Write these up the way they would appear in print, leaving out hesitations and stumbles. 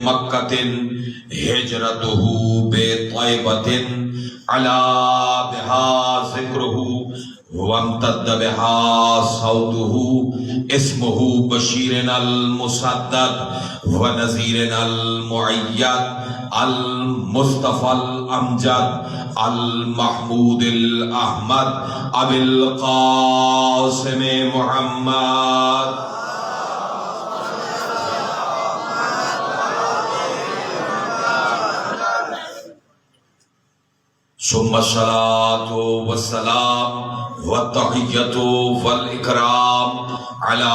مکۃ ہجرتہ بطیبۃ علا بہا ذکرہ وامتد بہا صوتہ اسمہ بشیر المسدد ونذیر المؤید المصطفى الامجد المحمود الاحمد ابی القاسم محمد ثم الصلاة والسلام والتحية والإكرام على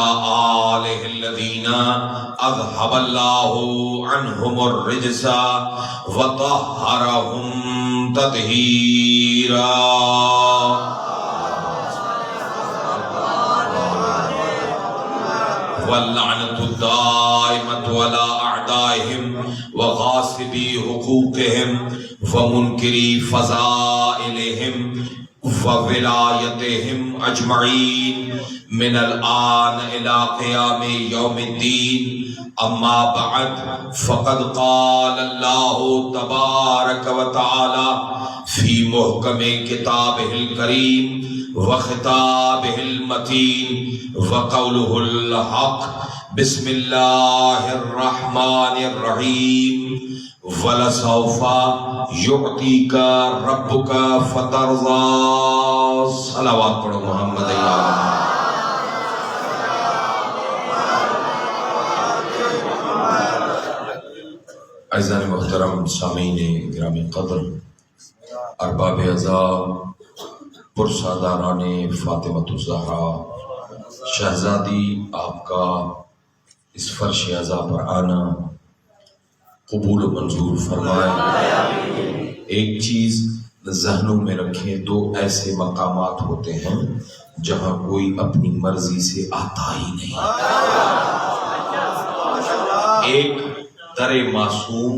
آله الذين أذهب الله عنهم الرجس وطهرهم تطهيرا واللعنة الدائمة على أعدائهم وغاصبي حقوقهم ومنكري فضائلهم وولایتهم اجمعین من الآن الى قیام یوم الدین اما بعد فقد قال اللہ تبارک و تعالی فی محکم کتابہ الکریم وخطابہ المتین وقولہ الحق بسم اللہ الرحمن الرحیم وَلَسَوْفَ يُعْطِيكَ رَبُّكَ فَتَرْضَى صلوات پڑھو محمد اعزائے محترم سامعین گرامی قدر ارباب عزا پرساداران فاطمۃ الزہرا شہزادی آپ کا اس فرش عزا پر آنا قبول و منظور فرمائے۔ ایک چیز ذہنوں میں رکھیں، دو ایسے مقامات ہوتے ہیں جہاں کوئی اپنی مرضی سے آتا ہی نہیں، ایک در معصوم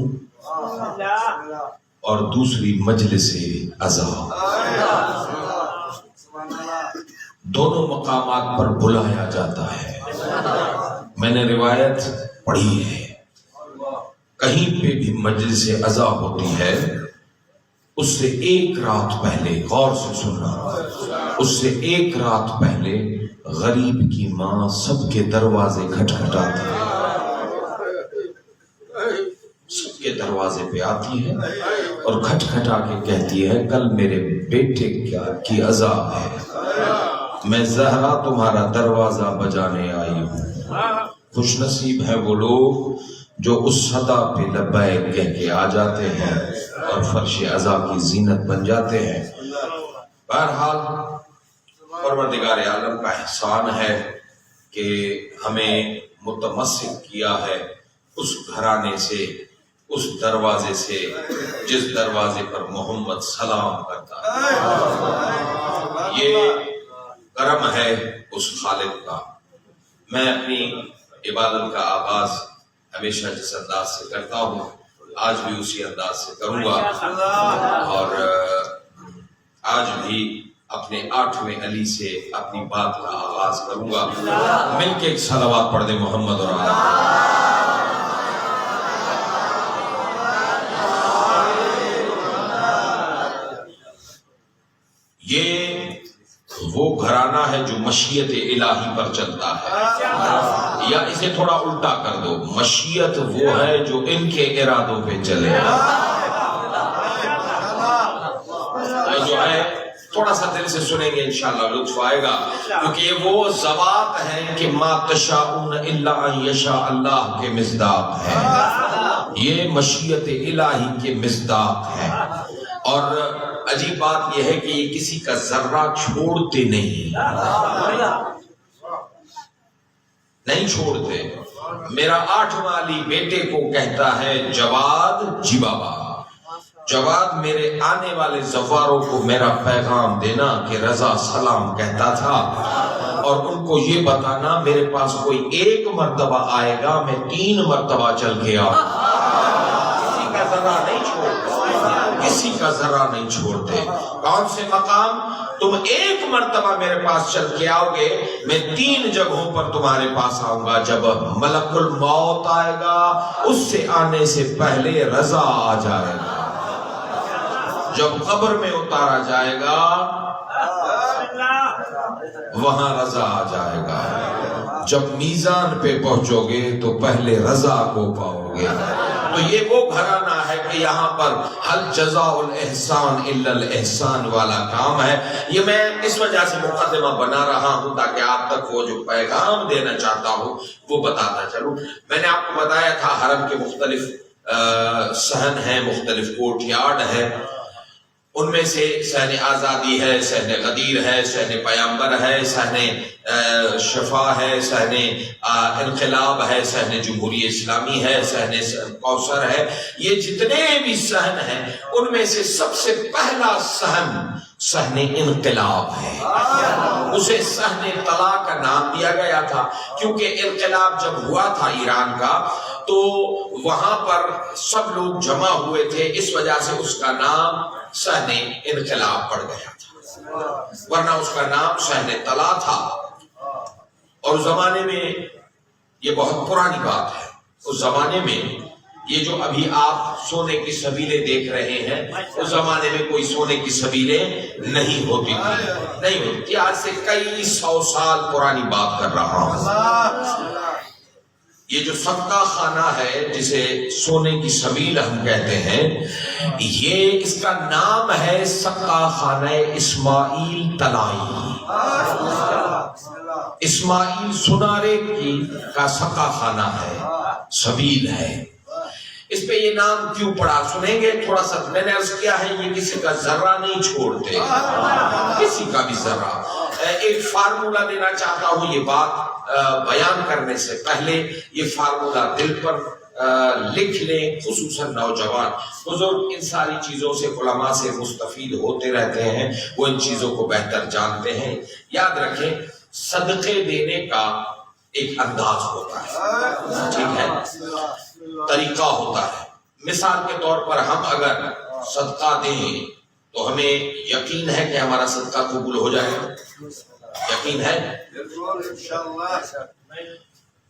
اور دوسری مجلس عزا۔ دونوں مقامات پر بلایا جاتا ہے۔ میں نے روایت پڑھی ہے، کہیں پہ بھی مجلس عزا ہوتی ہے اس سے ایک رات پہلے، غور سے سننا، اس سے ایک رات پہلے غریب کی ماں سب کے دروازے کھٹکھٹاتی ہے، سب کے دروازے پہ آتی ہے اور کھٹکھٹا کے کہتی ہے کل میرے بیٹے کی عزا ہے، میں زہرا تمہارا دروازہ بجانے آئی ہوں۔ خوش نصیب ہے وہ لوگ جو اس صدا پہ لبیک کہہ کے آ جاتے ہیں اور فرش عزا کی زینت بن جاتے ہیں۔ بہرحال پروردگار عالم کا احسان ہے کہ ہمیں متمسک کیا ہے اس گھرانے سے، اس دروازے سے جس دروازے پر محمد سلام کرتا ہے۔ یہ کرم ہے اس خالق کا۔ میں اپنی عبادت کا آغاز ہمیشہ جس انداز سے کرتا ہوں آج بھی اسی انداز سے کروں گا، اور آج بھی اپنے 8ویں علی سے اپنی بات کا آغاز کروں گا۔ مل کے ایک صلوات پڑھ دیں محمد اور آل یہ وہ گھرانہ ہے جو مشیت الہی پر چلتا ہے، یا اسے تھوڑا الٹا کر دو، مشیت وہ ہے جو ان کے ارادوں پہ چلے۔ جو ہے تھوڑا سا دل سے سنیں گے انشاءاللہ لطف آئے گا، کیونکہ یہ وہ ذوات ہیں کہ ما تشاءون الا ان یشاء اللہ کے مصداق ہے، یہ مشیت الہی کے مصداق ہے۔ اور عجیب بات یہ ہے کہ یہ کسی کا ذرہ چھوڑتے نہیں چھوڑتے۔ میرا 8واں علی بیٹے کو کہتا ہے جواد جی بابا، جواد میرے آنے والے زواروں کو میرا پیغام دینا کہ رضا سلام کہتا تھا، اور ان کو یہ بتانا میرے پاس کوئی ایک مرتبہ آئے گا، میں 3 مرتبہ چل کے آؤں۔ کا ذرہ نہیں چھوڑتے، کسی کا ذرہ نہیں چھوڑتے۔ کون سے مقام؟ تم ایک مرتبہ میرے پاس چل کے آؤ گے، میں 3 جگہوں پر تمہارے پاس آؤں گا۔ جب ملک الموت آئے گا، اس سے آنے سے پہلے رضا آ جائے گا۔ جب قبر میں اتارا جائے گا، وہاں رضا آ جائے گا۔ جب میزان پہ پہنچو گے تو پہلے رضا کو پاؤ گے۔ تو یہ وہ گھرانہ ہے کہ یہاں پر حل جزاء الاحسان الا الاحسان والا کام ہے۔ یہ میں اس وجہ سے مقدمہ بنا رہا ہوں تاکہ آپ تک وہ جو پیغام دینا چاہتا ہوں وہ بتاتا چلوں۔ میں نے آپ کو بتایا تھا حرم کے مختلف صحن ہیں، مختلف کورٹ یارڈ ہے، ان میں سے صحن آزادی ہے، صحن غدیر ہے، صحن پیامبر ہے، صحن شفا ہے، صحن انقلاب ہے، صحن جمہوری اسلامی ہے، صحن کوثر ہے۔ یہ جتنے بھی صحن ہیں ان میں سے سب سے پہلا صحن انقلاب ہے۔ اسے صحن طلا کا نام دیا گیا تھا کیونکہ انقلاب جب ہوا تھا ایران کا تو وہاں پر سب لوگ جمع ہوئے تھے، اس وجہ سے اس کا نام صحن انقلاب پڑ گیا تھا، ورنہ اس کا نام صحن طلا تھا۔ اور زمانے میں یہ بہت پرانی بات ہے، اس زمانے میں یہ جو ابھی آپ سونے کی سبیلیں دیکھ رہے ہیں، اس زمانے میں کوئی سونے کی سبیلیں نہیں ہوتی تھی، نہیں ہوتی تھی۔ آج سے کئی 100 سال پرانی بات کر رہا ہوں۔ یہ جو صدقہ خانہ ہے جسے سونے کی سبیل ہم کہتے ہیں، یہ اس کا نام ہے صدقہ خانہ اسماعیل طلائی۔ اسماعیل سنارے کا صدقہ خانہ ہے، سبیل ہے۔ اس پہ یہ نام کیوں پڑا سنیں گے تھوڑا سا۔ میں نے عرض کیا ہے یہ کسی کا ذرہ نہیں چھوڑتے، کسی کا بھی ذرہ۔ ایک فارمولہ دینا چاہتا ہوں یہ بات بیان کرنے سے پہلے، یہ فارمولہ دل پر لکھ لیں، خصوصاً نوجوان بزرگ ان ساری چیزوں سے، علماء سے مستفید ہوتے رہتے ہیں، وہ ان چیزوں کو بہتر جانتے ہیں۔ یاد رکھیں صدقے دینے کا ایک انداز ہوتا ہے، ٹھیک ہے، طریقہ ہوتا ہے۔ مثال کے طور پر ہم اگر صدقہ دیں تو ہمیں یقین ہے کہ ہمارا صدقہ قبول ہو جائے گا، یقین ہے؟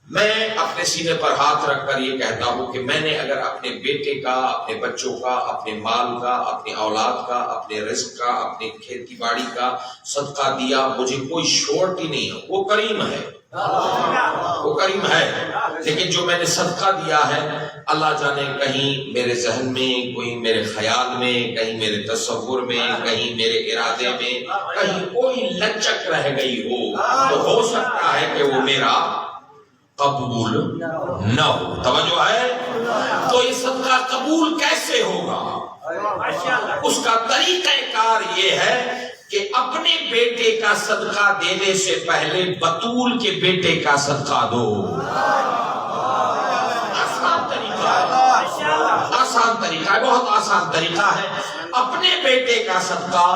میں اپنے سینے پر ہاتھ رکھ کر یہ کہتا ہوں کہ میں نے اگر اپنے بیٹے کا، اپنے بچوں کا، اپنے مال کا، اپنی اولاد کا، اپنے رزق کا، اپنی کھیتی باڑی کا صدقہ دیا، مجھے کوئی شورٹی نہیں ہے، وہ کریم ہے، وہ کریم ہے۔ لیکن جو میں نے صدقہ دیا ہے، اللہ جانے کہیں میرے ذہن میں، کوئی میرے خیال میں، کہیں میرے تصور میں، کہیں میرے ارادے میں کہیں کوئی لچک رہ گئی ہو تو ہو سکتا ہے کہ وہ میرا قبول نہ ہو۔ توجہ ہے؟ تو یہ صدقہ قبول کیسے ہوگا؟ اس کا طریقہ کار یہ ہے کہ اپنے بیٹے کا صدقہ دینے سے پہلے بطول کے بیٹے کا صدقہ دو۔ آسان طریقہ ہے، آسان طریقہ ہے، بہت آسان طریقہ ہے۔ اپنے بیٹے کا صدقہ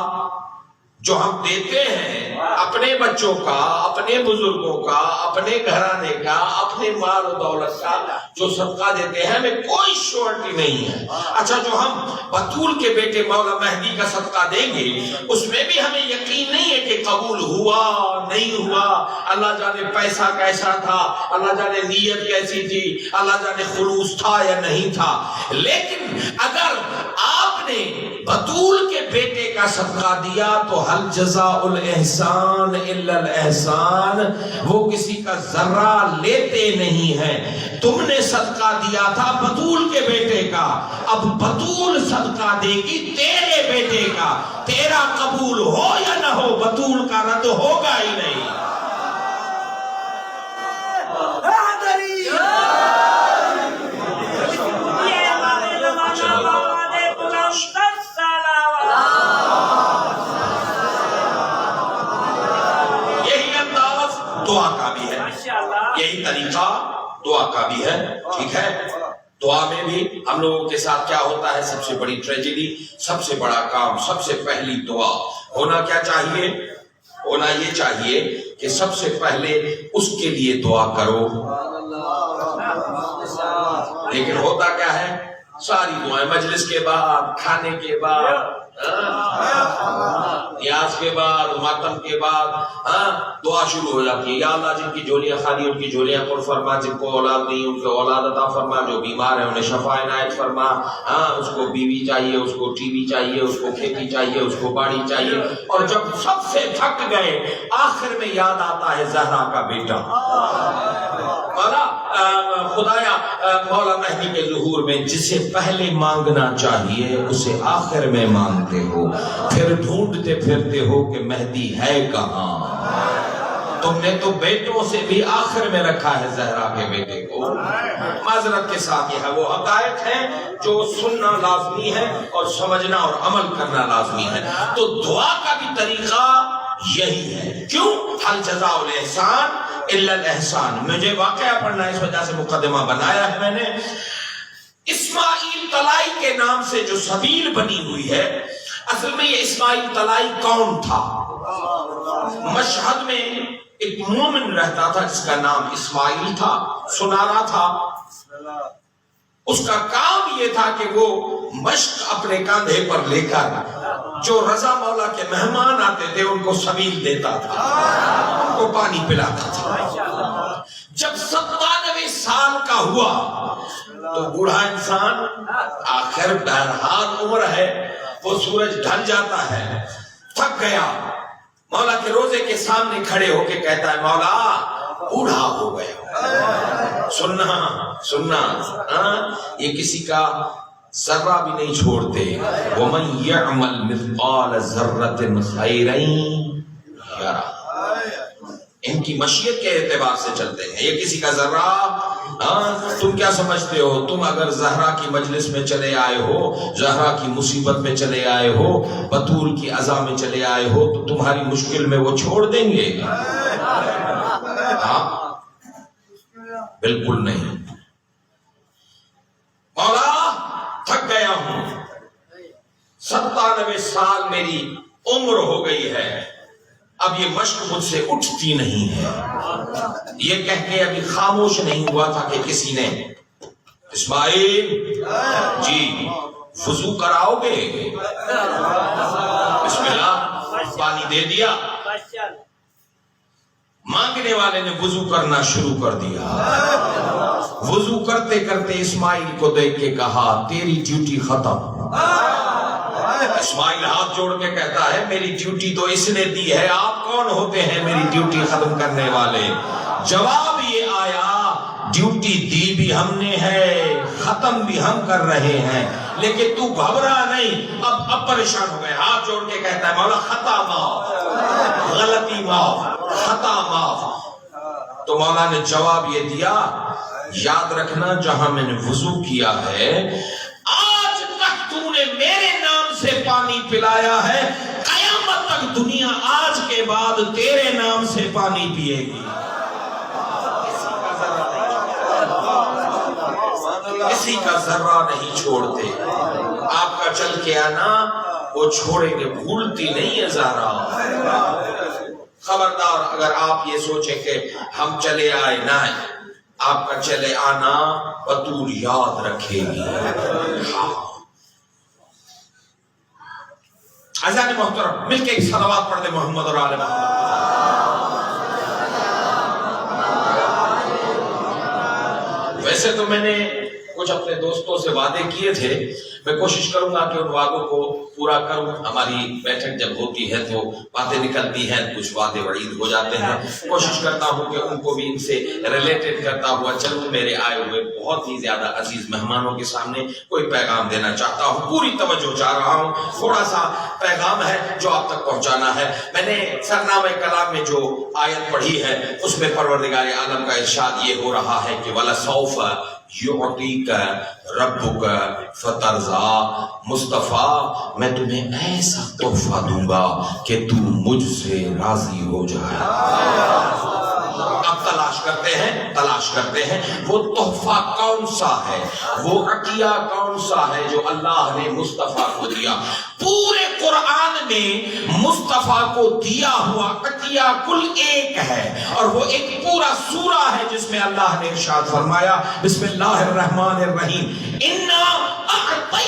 جو ہم دیتے ہیں، اپنے بچوں کا، اپنے بزرگوں کا، اپنے گھرانے کا، اپنے مال و دولت کا جو صدقہ دیتے ہیں، ہمیں کوئی شورٹی نہیں ہے۔ اچھا، جو ہم بطول کے بیٹے مولا مہدی کا صدقہ دیں گے اس میں بھی ہمیں یقین نہیں ہے کہ قبول ہوا نہیں ہوا، اللہ جانے پیسہ کیسا تھا، اللہ جانے نیت کیسی تھی، اللہ جانے خلوص تھا یا نہیں تھا۔ لیکن اگر آپ نے بطول کے بیٹے کا صدقہ دیا تو حل جزاء الاحسان الا الاحسان، وہ کسی کا ذرہ لیتے نہیں ہیں۔ تم نے صدقہ دیا تھا بطول کے بیٹے کا، اب بطول صدقہ دے گی تیرے بیٹے کا، تیرا قبول ہو یا نہ ہو بطول کا رد ہوگا ہی نہیں۔ دعا کا بھی ہے، یہی طریقہ دعا کا بھی ہے، ٹھیک ہے۔ دعا میں بھی ہم لوگوں کے ساتھ کیا ہوتا ہے، سب سے بڑی ٹریجڈی، سب سے بڑا کام، سب سے پہلی دعا ہونا کیا چاہیے؟ ہونا یہ چاہیے کہ سب سے پہلے اس کے لیے دعا کرو۔ لیکن ہوتا کیا ہے، ساری دعائیں مجلس کے بعد، کھانے کے بعد، نیاز کے بعد، ماتم کے بعد دعا شروع ہو جاتی ہے. یا اللہ جن کی جھولیاں خالی ان کی جھولیاں پر فرما، جن کو اولاد نہیں ان کو اولاد عطا فرما، جو بیمار ہیں انہیں شفا عنایت فرما. اس کو بیوی چاہیے، اس کو ٹی وی چاہیے، اس کو کھیتی چاہیے، اس کو باڑی چاہیے. اور جب سب سے تھک گئے آخر میں یاد آتا ہے زہرا کا بیٹا. مولا خدایا مولا مہدی کے ظہور میں جسے پہلے مانگنا چاہیے اسے آخر میں مانگتے ہو، پھر ڈھونڈتے پھرتے ہو کہ مہدی ہے کہاں. تم نے تو بیٹوں سے بھی آخر میں رکھا ہے زہرا کے بیٹے کو. معذرت کے ساتھ یہ ہے وہ حقائق ہیں جو سننا لازمی ہے اور سمجھنا اور عمل کرنا لازمی ہے. تو دعا کا بھی طریقہ یہی ہے. کیوں؟ حل جزاء الاحسان الا الاحسان. مجھے واقعہ پڑھنا اس وجہ سے مقدمہ بنایا ہے میں نے. اسماعیل طلائی کے نام سے جو سبیل بنی ہوئی ہے، اصل میں یہ اسماعیل طلائی کون تھا؟ مشہد میں ایک مومن رہتا تھا جس کا نام اسماعیل تھا، سنارا تھا. اس کا کام یہ تھا کہ وہ مشق اپنے کاندھے پر لے کر جو رضا مولا کے مہمان آتے تھے ان کو سبیل دیتا تھا، ان کو پانی پلاتا تھا. جب 97 سال کا ہوا تو بوڑھا انسان، آخر بہرحال عمر ہے، وہ سورج ڈھل جاتا ہے، تھک گیا. مولا کے روزے کے سامنے کھڑے ہو کے کہتا ہے مولا بوڑھا ہو گیا. سننا یہ کسی کا ذرہ بھی نہیں چھوڑتے. وَمَن يَعْمَلْ مِثْقَالَ ذَرَّةٍ خَيْرًا يَرَهُ. ان کی مشیت کے اعتبار سے چلتے ہیں. یہ کسی کا ذرہ تم کیا سمجھتے ہو؟ تم اگر زہرا کی مجلس میں چلے آئے ہو، زہرا کی مصیبت میں چلے آئے ہو، بطول کی عزا میں چلے آئے ہو تو تمہاری مشکل میں وہ چھوڑ دیں گے؟ بالکل نہیں. مولا تھک گیا ہوں، 97 سال میری عمر ہو گئی ہے، اب یہ مشق مجھ سے اٹھتی نہیں ہے. یہ کہہ کے ابھی خاموش نہیں ہوا تھا کہ کسی نے اسماعیل جی وضو کراؤ گے؟ بسم اللہ، پانی دے دیا. مانگنے والے نے وضو کرنا شروع کر دیا. وضو کرتے کرتے اسماعیل کو دیکھ کے کہا تیری ڈیوٹی ختم. اسماعیل ہاتھ جوڑ کے کہتا ہے میری ڈیوٹی تو اس نے دی ہے، آپ کون ہوتے ہیں میری ڈیوٹی ختم کرنے والے؟ جواب یہ آیا ڈیوٹی دی بھی ہم نے ہے، ختم بھی ہم کر رہے ہیں، لیکن تو گھبرا نہیں. اب پریشان ہو گئے، ہاتھ جوڑ کے کہتا ہے مولا خطا معاف، غلطی معاف، خطا معاف. تو مولا نے جواب یہ دیا یاد رکھنا جہاں میں نے وضو کیا ہے آج تک تو نے میرے نام سے پانی پلایا ہے، قیامت تک دنیا آج کے بعد تیرے نام سے پانی پیے گی. کسی کا ذرہ نہیں چھوڑتے. آپ کا چل کے آنا وہ چھوڑیں گے، بھولتی نہیں ہے زہرا. خبردار اگر آپ یہ سوچیں کہ ہم چلے آئے نہ، آپ کا چلے آنا بطول یاد رکھے گی. عزیزان محترم، مل کے ایک صلوات پڑھ دیں محمد اور آل محمد. ویسے تو میں نے کچھ اپنے دوستوں سے وعدے کیے تھے، میں کوشش کروں گا کہ ان وعدوں کو پورا کروں. ہماری بیٹھک جب ہوتی ہے تو باتیں نکلتی ہیں، کچھ وعدے وعید ہو جاتے ہیں. کوشش کرتا ہوں کہ ان کو بھی ان سے ریلیٹڈ کرتا ہوا چلوں. میرے آئے ہوئے بہت ہی زیادہ عزیز مہمانوں کے سامنے کوئی پیغام دینا چاہتا ہوں، پوری توجہ چاہ رہا ہوں. تھوڑا سا پیغام ہے جو آپ تک پہنچانا ہے. میں نے سرنامہ کلام میں جو آیت پڑھی ہے اس میں پروردگار عالم کا ارشاد یہ ہو رہا ہے کہ وَلَسَوْفَ يُعْطِيكَ رَبُّكَ فَتَرْضَىٰ. مصطفیٰ میں تمہیں ایسا تحفہ دوں گا کہ تو مجھ سے راضی ہو جائے. اب تلاش کرتے ہیں وہ تحفہ کون سا ہے، وہ عطیہ کون سا ہے جو اللہ نے مصطفیٰ کو دیا. پورے قرآن میں مصطفیٰ کو دیا ہوا عطیہ کل ایک ہے، اور وہ ایک پورا سورہ ہے جس میں اللہ نے ارشاد فرمایا بسم اللہ الرحمن الرحیم اِنَّا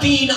3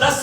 10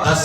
10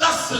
10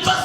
10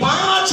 5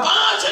5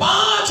5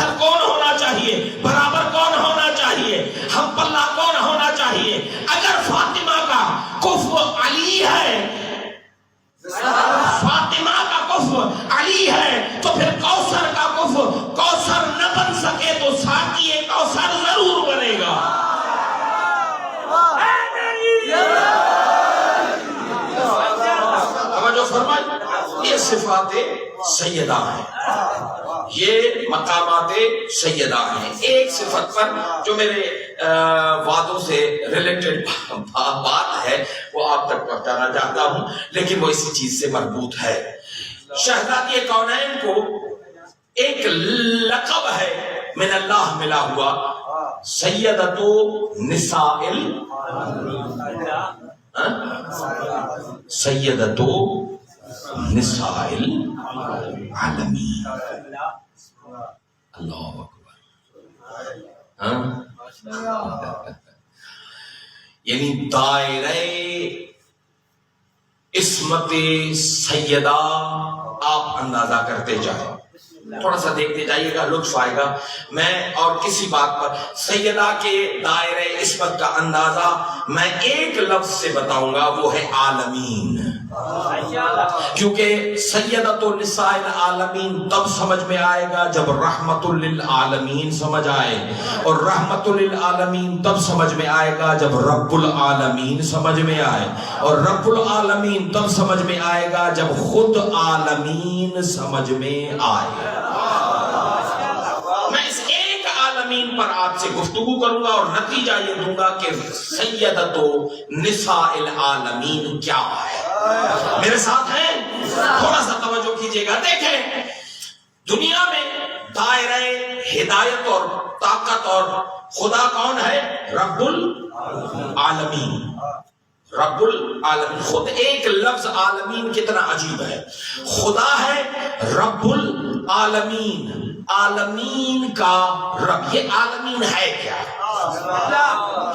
کوثر کون ہونا چاہیے, برابر کون ہونا چاہیے, ہم پلہ کون ہونا چاہیے. اگر فاطمہ کا کفو علی ہے, فاطمہ کا کفو علی ہے, تو پھر کوثر کا کفو کوثر نہ بن سکے تو ساقی کوثر ضرور بنے گا. توجہ فرمائیں, یہ صفات سیدہ ہیں, یہ مقامات سیدہ ہیں. ایک صفت پر جو میرے وعدوں سے ریلیٹڈ بات ہے وہ آپ تک پہنچانا چاہتا ہوں, لیکن وہ اسی چیز سے مربوط ہے. شہزادی کونین کو ایک لقب ہے من اللہ ملا ہوا, سیدۃ نساء سیدۃ نساء العالمین. اللہ اکبر. یعنی دائرہ عصمت سیدہ آپ اندازہ کرتے جائیں, تھوڑا سا دیکھتے جائیے گا, لطف آئے گا. میں اور کسی بات پر سیدہ کے دائرہ عصمت کا اندازہ میں ایک لفظ سے بتاؤں گا, وہ ہے عالمین. کیونکہ سیدۃ النساء العالمین تب سمجھ میں آئے گا جب رحمت للعالمین سمجھ آئے, اور رحمت للعالمین تب سمجھ میں آئے گا جب رب العالمین سمجھ میں آئے, اور رب العالمین تب سمجھ میں آئے گا جب خود عالمین سمجھ میں آئے. میں اس ایک عالمین پر آپ سے گفتگو کروں گا اور نتیجہ یہ دوں گا کہ سیدۃ نساء العالمین کیا ہے. میرے ساتھ ہیں, تھوڑا سا توجہ کیجئے گا. دیکھیں, دنیا میں دائرہ ہدایت اور طاقت اور خدا کون ہے؟ رب العالمین. رب العالمین, خود ایک لفظ عالمین کتنا عجیب ہے. خدا ہے رب العالمین, عالمین کا رب. یہ عالمین ہے کیا؟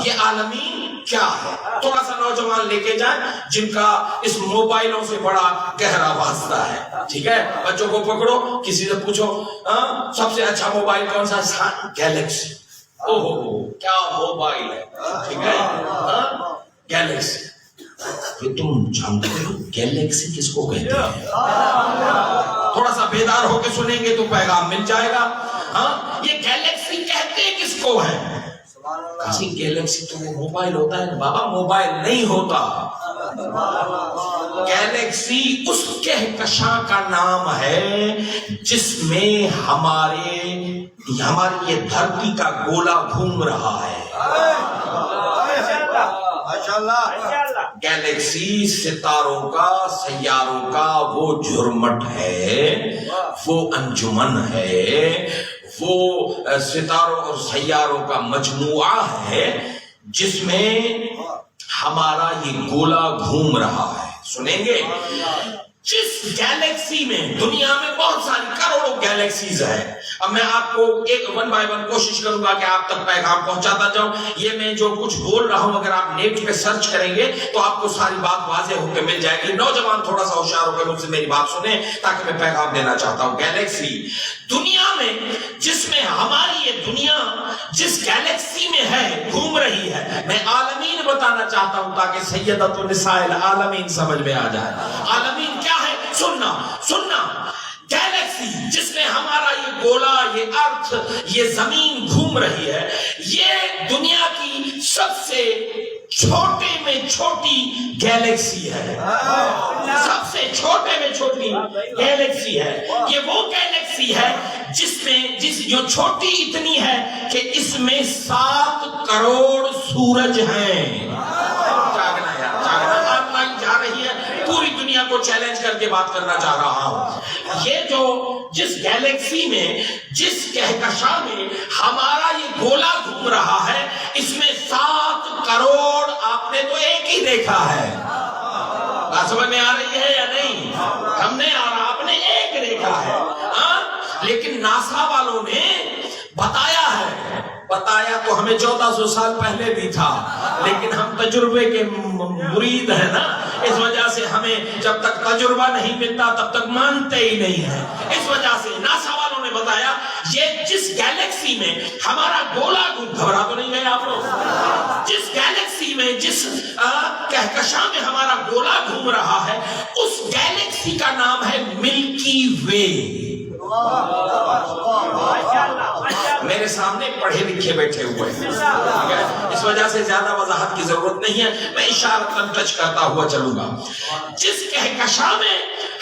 یہ عالمین کیا ہے؟ تھوڑا سا نوجوان لے کے جائیں جن کا اس موبائلوں سے بڑا گہرا واسطہ ہے, ٹھیک ہے؟ بچوں کو پکڑو, کسی سے پوچھو سب سے اچھا موبائل کون سا؟ گیلیکسی. اوہ کیا موبائل ہے, ٹھیک ہے, گیلیکسی. تم جانتے ہو گیلیکسی کس کو کہتے ہیں؟ تھوڑا سا بیدار ہو کے سنیں گے تو پیغام مل جائے گا. یہ گیلیکسی کہتے کس کو ہے؟ کسی گیلیکسی تو وہ موبائل ہوتا ہے. بابا موبائل نہیں ہوتا, گیلیکسی اس کہکشاں کا نام ہے جس میں ہماری یہ دھرتی کا گولا گھوم رہا ہے. گیلیکسی ستاروں کا, سیاروں کا وہ جھرمٹ ہے, وہ انجمن ہے, وہ ستاروں اور سیاروں کا مجموعہ ہے جس میں ہمارا یہ گولا گھوم رہا ہے. سنیں گے, جس گیلیکسی میں, دنیا میں بہت ساری کروڑوں گیلیکسیز ہیں. اب میں آپ کو ایک ون بائی ون کوشش کروں گا کہ آپ تک پیغام پہنچاتا جاؤں. یہ میں جو کچھ بول رہا ہوں اگر آپ نیٹ پہ سرچ کریں گے تو آپ کو ساری بات واضح ہو کے مل جائے گی. نوجوان تھوڑا سا ہوشیار ہو کے مجھ سے میری بات سنیں تاکہ میں پیغام دینا چاہتا ہوں. گیلیکسی, دنیا میں جس میں ہماری یہ دنیا جس گیلیکسی میں ہے, گھوم رہی ہے, میں عالمین بتانا چاہتا ہوں تاکہ سیدۃ النساء العالمین سمجھ میں آ جائے. عالمین کیا ہے؟ سننا. گیلیکسی جس میں ہمارا یہ گولا, یہ ارتھ, یہ زمین گھوم رہی ہے, یہ دنیا کی سب سے چھوٹے میں چھوٹی گیلیکسی ہے. سب سے چھوٹے میں چھوٹی گیلیکسی ہے. یہ وہ گیلیکسی ہے جو چھوٹی اتنی ہے کہ اس میں 7 کروڑ سورج ہیں. جا رہی ہے, پوری دنیا کو چیلنج کر کے بات کرنا چاہ رہا ہوں. یہ جو جس گیلیکسی میں, جس کہکشاں میں ہمارا یہ گولا گھوم رہا ہے, اس میں 7 کروڑ آپ نے تو ایک ہی دیکھا ہے. بات سمجھ میں آ رہی ہے یا نہیں؟ ہم نے اور آپ نے ایک دیکھا ہے, لیکن ناسا والوں نے بتایا تو ہمیں 1400 سال پہلے بھی تھا, لیکن ہم تجربے کے مرید ہیں نا, اس وجہ سے ہمیں جب تک تجربہ نہیں ملتا تب تک مانتے ہی نہیں ہیں. اس وجہ سے ناسا والوں نے بتایا یہ جس گیلیکسی میں ہمارا گولا گھبرا تو نہیں گئے آپ لوگ؟ جس گیلیکسی میں جس کہکشاں میں ہمارا گولا گھوم رہا ہے اس گیلیکسی کا نام ہے ملکی وے۔ میرے سامنے پڑھے لکھے بیٹھے ہوئے ہیں، اس وجہ سے زیادہ وضاحت کی ضرورت نہیں ہے، میں اشارتاً ٹچ کرتا ہوا چلوں گا۔ جس کہکشاں میں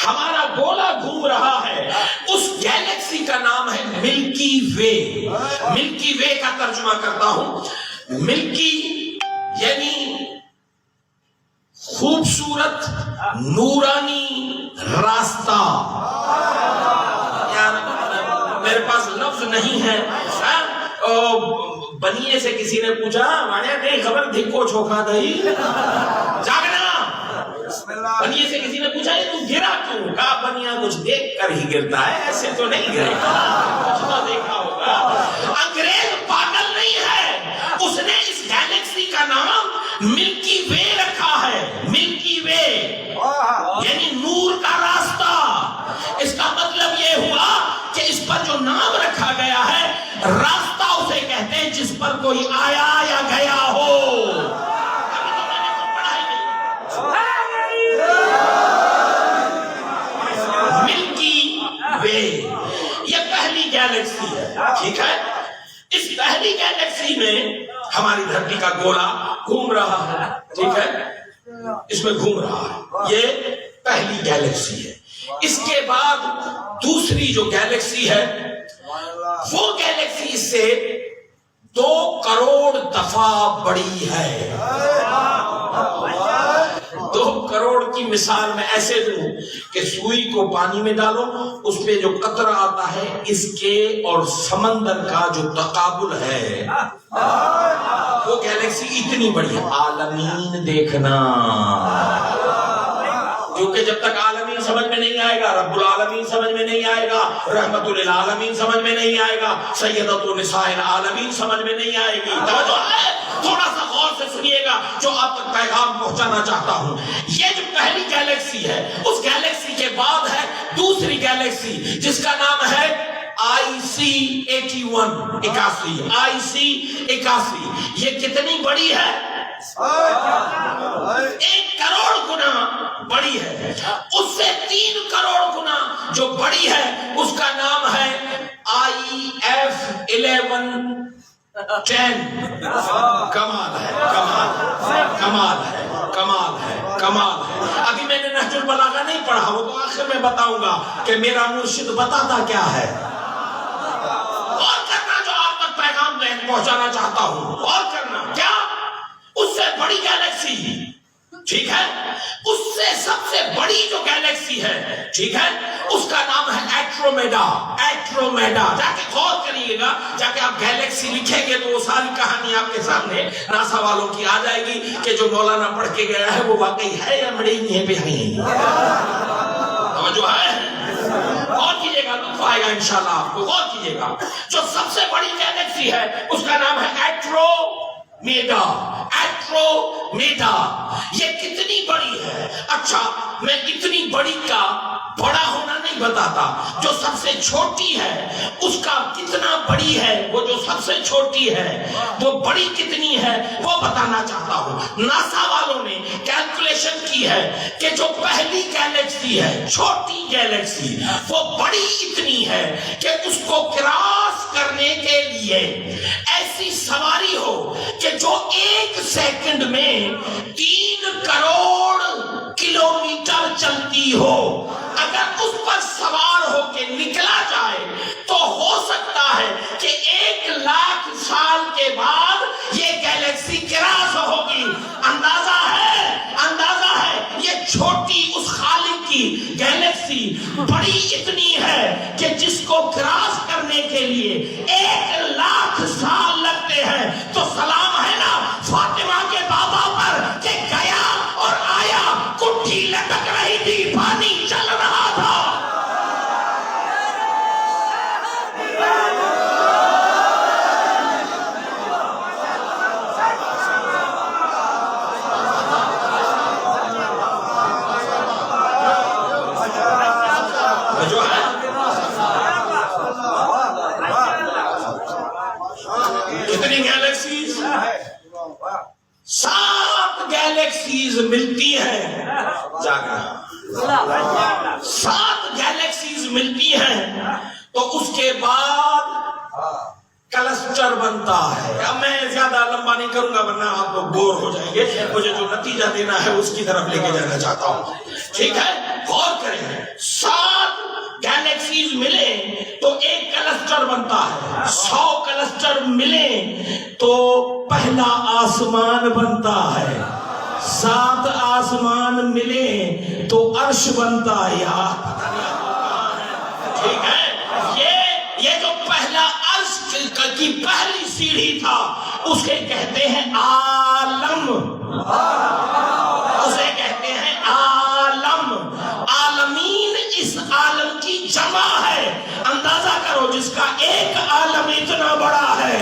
ہمارا گولا گھوم رہا ہے اس گیلیکسی کا نام ہے ملکی وے۔ ملکی وے کا ترجمہ کرتا ہوں، ملکی یعنی خوبصورت نورانی راستہ۔ یار میرے پاس لفظ نہیں ہے۔ بنیے سے کسی نے پوچھا مانے نہیں خبر دھکو چھوکا دہی جاگنا۔ بنیے سے کسی نے پوچھا یہ تو گرا کیوں؟ کہا بنیا کچھ دیکھ کر ہی گرتا ہے، ایسے تو نہیں گرے گا، کچھ تو دیکھا ہوگا۔ انگریز پاگل نہیں ہے، اس نے اس گیلیکسی کا نام ملکی وے رکھا ہے۔ ملکی وے یعنی نور کا راستہ۔ اس کا مطلب یہ ہوا کہ اس پر جو نام رکھا گیا ہے راستہ اسے کہتے ہیں جس پر کوئی آیا یا گیا ہو۔ ملکی وے یہ پہلی گیلیکسی ہے، ٹھیک ہے؟ اس پہلی گیلیکسی میں ہماری دھرتی کا گولا گھوم رہا ہے، ٹھیک ہے؟ اس میں گھوم رہا ہے، یہ پہلی گیلیکسی ہے۔ اس کے بعد دوسری جو گیلیکسی ہے وہ گیلیکسی سے 2 کروڑ دفعہ بڑی ہے۔ 2 کروڑ کی مثال میں ایسے دوں کہ سوئی کو پانی میں ڈالو، اس پہ جو قطرہ آتا ہے اس کے اور سمندر کا جو تقابل ہے وہ گیلیکسی اتنی بڑی ہے۔ عالمین دیکھنا، کیونکہ جب تک عالمین سمجھ میں نہیں آئے گا، رب العالمین سمجھ میں نہیں آئے گا، رحمت للعالمین سمجھ میں نہیں آئے گا، سیدۃ النساء العالمین سمجھ میں نہیں آئے گی۔ توجہ ہے، تھوڑا سا غور سے سنیے گا جو آپ تک پیغام پہنچانا چاہتا ہوں۔ یہ جو پہلی گیلیکسی ہے اس گیلیکسی کے بعد ہے دوسری گیلیکسی جس کا نام ہے IC81 81۔ یہ کتنی بڑی ہے؟ 1 کروڑ گنا بڑی ہے۔ اس سے 3 کروڑ گنا جو بڑی ہے اس کا نام ہے IF1110۔ کمال ہے، کمال ہے۔ ابھی میں نے نہج البلاغہ نہیں پڑھا، وہ تو آخر میں بتاؤں گا کہ میرا مرشد بتاتا کیا ہے۔ اور کرنا جو آپ تک پیغام پہنچانا چاہتا ہوں، اور کرنا کیا اس سے بڑی گیلیکسی، ٹھیک ہے؟ اس سے سب سے بڑی جو گیلیکسی ہے، ٹھیک ہے، اس کا نام ہے ایٹرومیڈا۔ جا کے غور کریے گا، جا کے آپ گیلیکسی لکھیں گے تو وہ ساری کہانی آپ کے سامنے ناسا والوں کی آ جائے گی کہ جو مولانا پڑھ کے گیا ہے وہ واقعی ہے یا مڑیں پہ ہیں۔ توجہ ہے، غور کیجیے گا، لطف آئے گا انشاءاللہ آپ کو، غور کیجیے گا۔ جو سب سے بڑی گیلیکسی ہے اس کا نام ہے ایٹرومیڈا۔ یہ کتنی بڑی ہے؟ اچھا میں اتنی بڑی کا بڑا ہونا نہیں بتاتا، جو سب سے چھوٹی ہے اس کا کتنا بڑی ہے، وہ جو سب سے چھوٹی ہے وہ بڑی کتنی ہے وہ بتانا چاہتا ہوں۔ ناسا والوں نے کیلکولیشن کی ہے کہ جو پہلی گیلیکسی ہے، چھوٹی گیلیکسی، وہ بڑی اتنی ہے کہ اس کو کراس کرنے کے لیے ایسی سواری ہو کہ جو 1 سیکنڈ میں 3 کروڑ کلومیٹر چلتی ہو۔ اگر اس پر سوار ہو کے نکلا جائے تو ہو سکتا ہے کہ 1 لاکھ سال کے بعد یہ گیلیکسی کراس ہوگی۔ اندازہ ہے یہ چھوٹی اس خالق کی گیلیکسی بڑی اتنی ہے کہ جس کو کراس کرنے کے لیے 1 لاکھ سال لگتے ہیں۔ تو سلام ہے نا فاطمہ کے بابا پر کہ گیا اور آیا، کٹھی لٹک رہی تھی، پانی چل رہا تھا۔ جو ہے گیلیکسیز ملتی ہیں، جاگنا 7 گیلیکسیز ملتی ہیں تو اس کے بعد کلسٹر بنتا ہے. اب میں زیادہ لمبا نہیں کروں گا ورنہ آپ لوگ بور ہو جائیں گے. مجھے جو نتیجہ دینا ہے اس کی طرف لے کے جانا چاہتا ہوں. ٹھیک ہے، غور کریں. 7 گیلیکسیز ملیں تو ایک کلسٹر بنتا ہے. 100 کلسٹر ملیں تو پہلا آسمان بنتا ہے. 7 آسمان ملیں تو عرش بنتا ہے. ٹھیک ہے، یہ جو پہلا عرش کی پہلی سیڑھی تھا اسے کہتے ہیں عالم. اسے کہتے ہیں عالم. عالمین اس عالم کی جمع ہے. اندازہ کرو جس کا ایک عالم اتنا بڑا ہے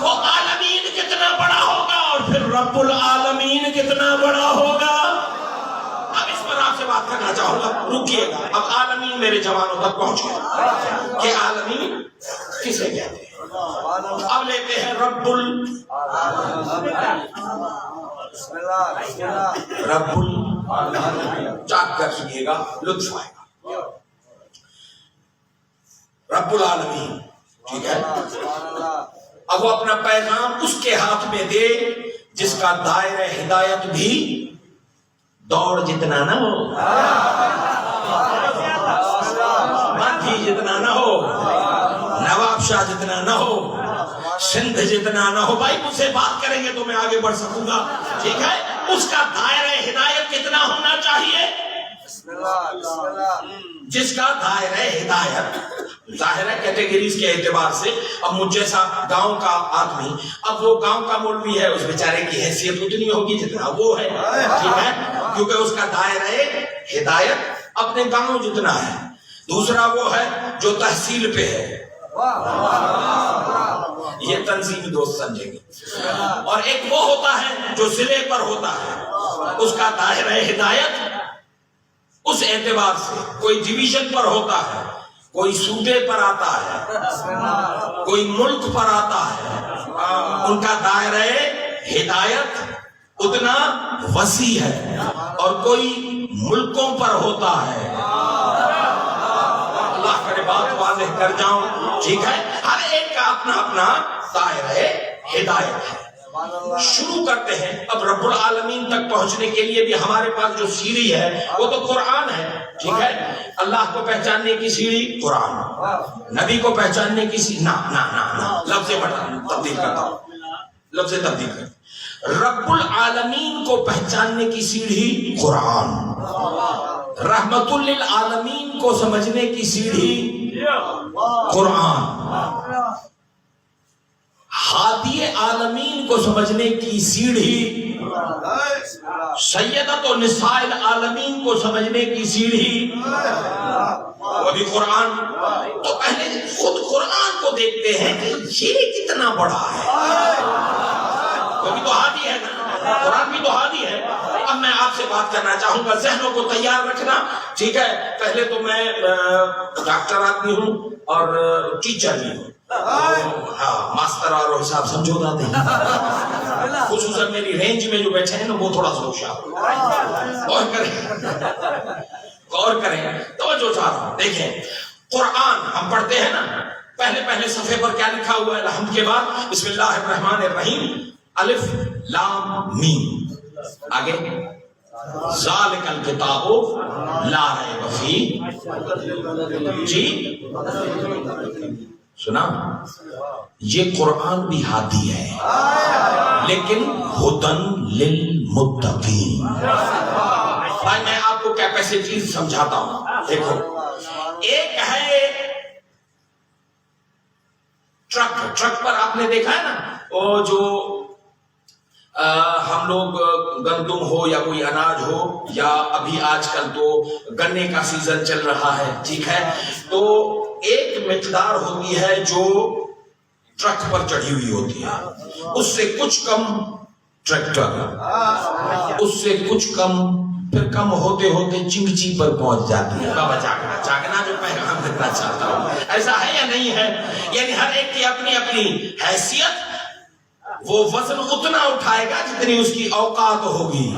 وہ عالمین کتنا بڑا ہوگا اور پھر رب العالمین کتنا بڑا ہوگا. اب اس پر آپ سے بات کرنا چاہوں گا، رکیے گا. اب عالمین میرے جوانوں تک پہنچ گئے کہ عالمین کسے کہتے ہیں. اب لیتے ہیں رب چاک کر سنیے گا، لطف آئے گا. رب العالمین، ٹھیک ہے. اب وہ اپنا پیغام اس کے ہاتھ میں دے جس کا دائرہ ہدایت بھی دوڑ جتنا نہ ہو، ماتھی جتنا نہ ہو، نواب شاہ جتنا نہ ہو، سندھ جتنا نہ ہو. بھائی مجھ سے بات کریں گے تو میں آگے بڑھ سکوں گا. ٹھیک ہے، اس کا دائرہ ہدایت کتنا ہونا چاہیے؟ جس کا دائرہ ہدایت ظاہر ہے کیٹیگریز کے اعتبار سے. اب مجھ جیسا گاؤں کا آدمی، اب وہ گاؤں کا مولوی ہے، اس بیچارے کی حیثیت اتنی ہوگی جتنا وہ ہے. ٹھیک ہے، کیونکہ اس کا دائرہ ہدایت اپنے گاؤں جتنا ہے. دوسرا وہ ہے جو تحصیل پہ ہے، یہ تنظیم دوست سمجھیں گے. اور ایک وہ ہوتا ہے جو ضلع پر ہوتا ہے، اس کا دائرہ ہدایت اس اعتبار سے کوئی ڈویژن پر ہوتا ہے، کوئی صوبے پر آتا ہے، کوئی ملک پر آتا ہے. ان کا دائرہ ہدایت اتنا وسیع ہے. اور کوئی ملکوں پر ہوتا ہے. اللہ کرے بات واضح کر جاؤں. ٹھیک ہے، ہر ایک کا اپنا اپنا دائرہ ہدایت ہے. شروع کرتے ہیں. اب رب العالمین تک پہنچنے کے لیے بھی ہمارے پاس جو سیڑھی ہے وہ تو قرآن ہے. ٹھیک ہے، اللہ کو پہچاننے کی سیڑھی قرآن، نبی کو پہچاننے کی سیڑھی لفظ تبدیل کرتا ہوں، لفظ تبدیل کرتا. رب العالمین کو پہچاننے کی سیڑھی قرآن، رحمت للعالمین کو سمجھنے کی سیڑھی قرآن، ہادی عالمین کو سمجھنے کی سیڑھی، سیدت و نساء العالمین کو سمجھنے کی سیڑھی وہ بھی قرآن. تو پہلے خود قرآن کو دیکھتے ہیں کہ یہ کتنا بڑا ہے. وہ بھی تو ہادی ہے نا، قرآن بھی تو ہادی ہے. اب میں آپ سے بات کرنا چاہوں گا، ذہنوں کو تیار رکھنا. ٹھیک ہے، پہلے تو میں ڈاکٹر آدمی ہوں اور ٹیچر بھی ہوں. ہاں، ماسٹر اور حساب سمجھوتا نہیں. خصوصاً میری رینج میں جو بیٹھے ہیں نا وہ تھوڑا سا ہوشیار. غور کریں، توجہ چاہتا ہوں. دیکھیں، قرآن ہم پڑھتے ہیں نا، پہلے صفحے پر کیا لکھا ہوا ہے؟ الحمد کے بعد بسم اللہ الرحمن الرحیم، الف لام میم. آگے ذالک الکتاب لا ریب فیہ. جی سنا، یہ قرآن بھی ہادی ہے لیکن ہدن للمتقین. بھائی میں آپ کو کیپیسٹی سمجھاتا ہوں. دیکھو، ایک ہے ٹرک پر آپ نے دیکھا ہے نا وہ جو ہم لوگ گندم ہو یا کوئی اناج ہو یا ابھی آج کل تو گنے کا سیزن چل رہا ہے. ٹھیک ہے، تو ایک مقدار ہوتی ہے جو ٹرک پر چڑھی ہوئی ہوتی ہے، اس سے کچھ کم ٹریکٹر، اس سے کچھ کم، پھر کم ہوتے ہوتے چنگچی پر پہنچ جاتی ہے. بابا جاگنا جو پیغام دینا چاہتا ہوں، ایسا ہے یا نہیں ہے؟ یعنی ہر ایک کی اپنی اپنی حیثیت وہ وزن اتنا اٹھائے گا جتنی اس کی اوقات ہوگی.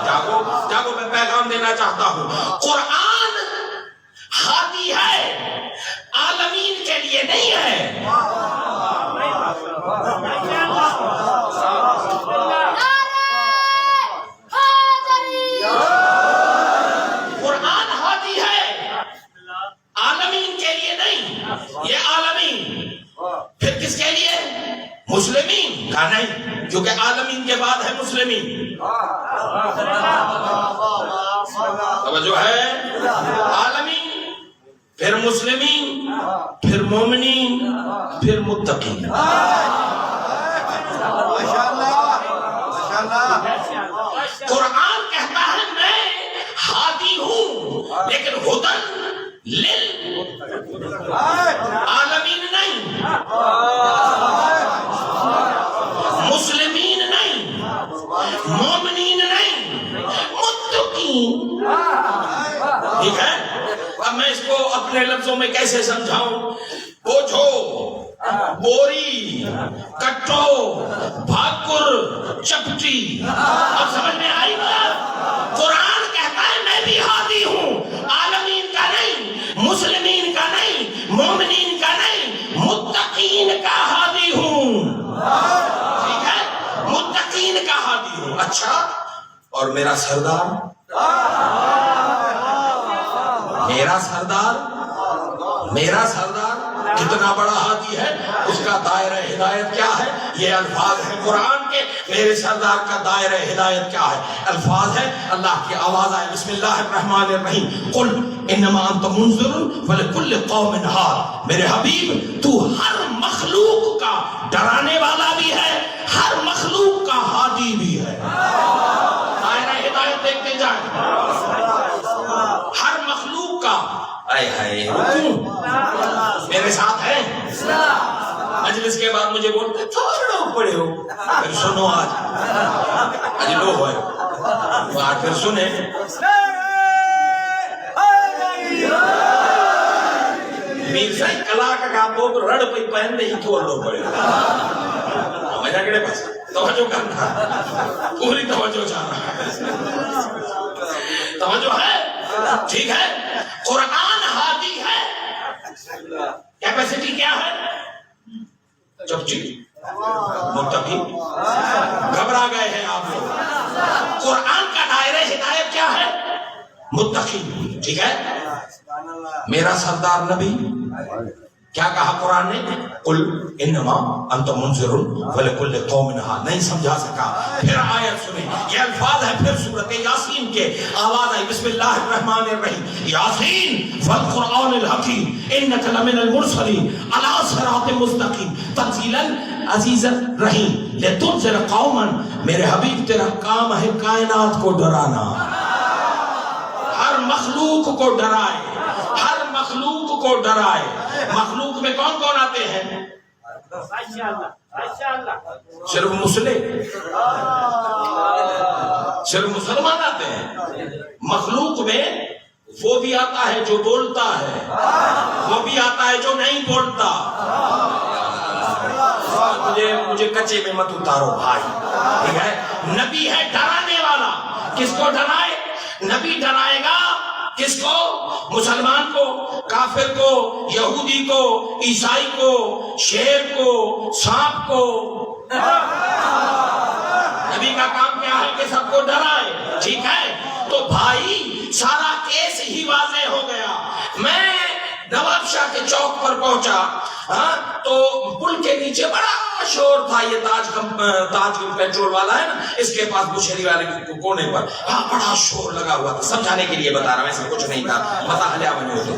جاگو جاگو، میں پیغام دینا چاہتا ہوں. قرآن ہادی ہے، عالمین کے لیے نہیں ہے. قرآن ہادی ہے، عالمین کے لیے نہیں. یہ عالمین پھر کس کے لیے؟ مسلمین کا نہیں، کیونکہ عالمین کے بعد ہے مسلمین. توجہ ہے؟ عالمین، پھر مسلمین، پھر مومنین، پھر متقین. قرآن کہتا ہے میں ہادی ہوں، لیکن ہدن عالمین نہیں، مسلمین نہیں، مومنین نہیں، متقین. ٹھیک ہے؟ اب میں اس کو اپنے لفظوں میں کیسے سمجھاؤں؟ بوجھو، بوری، کٹو، بھاکر، چپٹی. اب سمجھ میں آئی بات؟ قرآن کہتا ہے میں بھی ہادی ہوں، عالمین کا نہیں، مسلمین کا نہیں، مومنین کا نہیں، متقین کا ہادی ہوں. ٹھیک ہے؟ متقین کا ہادی ہوں. اچھا، اور میرا سردار، میرا سردار کتنا بڑا ہادی ہے، اس کا دائرہ ہدایت کیا ہے؟ یہ الفاظ ہیں قرآن کے. میرے سردار کا دائرہ ہدایت کیا ہے؟ الفاظ ہے، اللہ کی آواز آئے، بسم اللہ الرحمن الرحیم. قل انما انت منذر ولکل قوم ہاد. میرے حبیب تو ہر مخلوق کا ڈرانے والا بھی ہے، ہر مخلوق کا ہادی بھی ہے. دائرہ ہدایت دیکھتے جائیں، ہر مخلوق کا. اے ہائے، میرے ساتھ ہے. مجلس کے بعد مجھے بولتے تھوڑا پڑے ہو، پھر سنو. آج لو ہوئے آج پھر سنے. میر صاحب کلا کا کھاپو رڑ پہ پہن نہیں تھوڑ لو پڑے ہو. مجھا کڑے پاس توجہ کرنا، پوری توجہ چاہنا ہے. توجہ ہے؟ ٹھیک ہے. قرآن ہادی ہے. کیپیسٹی کیا ہے؟ چپچی متقی. گھبرا گئے ہیں آپ لوگ. قرآن کا دائرہ ہدایت کیا ہے؟ متقی. ٹھیک ہے. میرا سردار نبی کیا کہا قرآن نے؟ قل انما انت منذر ولکل قوم ہاد. نہیں سمجھا سکا. پھر آیت سنیں، یہ الفاظ ہے پھر سورۃ یاسین کے. آواز آئی، بسم اللہ الرحمن الرحیم. یاسین والقرآن الحکیم انک لمن المرسلین علی صراط مستقیم تنزیلا عزیزا رحیم لتنذر قوما. میرے حبیب تیرا کام ہے کائنات کو ڈرانا، ہر مخلوق کو ڈرائے، ہر مخلوق کو ڈرائے. مخلوق میں کون کون آتے ہیں؟ صرف مسلمان آتے ہیں. مخلوق میں وہ بھی آتا ہے جو بولتا ہے، وہ بھی آتا ہے جو نہیں بولتا. مجھے کچے میں مت اتارو بھائی. ٹھیک ہے. نبی ہے ڈرانے والا. کس کو ڈرائے؟ نبی ڈرائے گا کس کو؟ مسلمان کو، کافر کو، یہودی کو، عیسائی کو، شیر کو، سانپ کو. نبی کا کام کیا ہے کہ سب کو ڈرائے. ٹھیک ہے. تو بھائی سارا کیس ہی واضح ہو گیا. میں نواب شاہ کے چوک پر پہنچا تو پل کے نیچے بڑا شور تھا. یہ تاج پیٹرول والا ہے نا، اس کے پاس بشری والے کونے پر بڑا شور لگا ہوا تھا. سمجھانے کے لیے بتا رہا ہوں، ایسا کچھ نہیں تھا. بتا لیا بنے ہوتے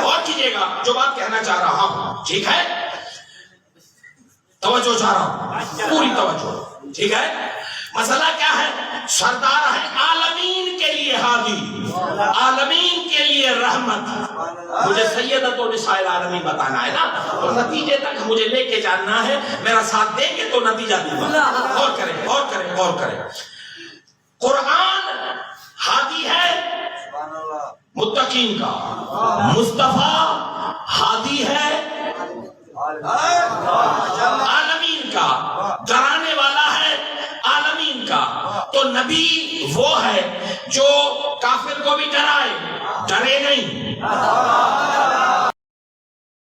اور کیجیے گا جو بات کہنا چاہ رہا ہوں. ٹھیک ہے. توجہ چاہ رہا ہوں، پوری توجہ. ٹھیک ہے. مسئلہ کیا ہے؟ سردار ہے عالمین کے لیے ہادی، عالمین کے لیے رحمت. مجھے سیدۃ نساء العالمین بتانا ہے نا، تو نتیجے تک مجھے لے کے جاننا ہے. میرا ساتھ دیں گے تو نتیجہ دوں گا. اور کریں اور کریں اور کریں. قرآن ہادی ہے متقین کا، مصطفیٰ ہادی ہے عالمین کا، ڈرانے والا ہے عالمین کا۔ تو نبی وہ ہے جو کافر کو بھی ڈرائے، ڈرے نہیں،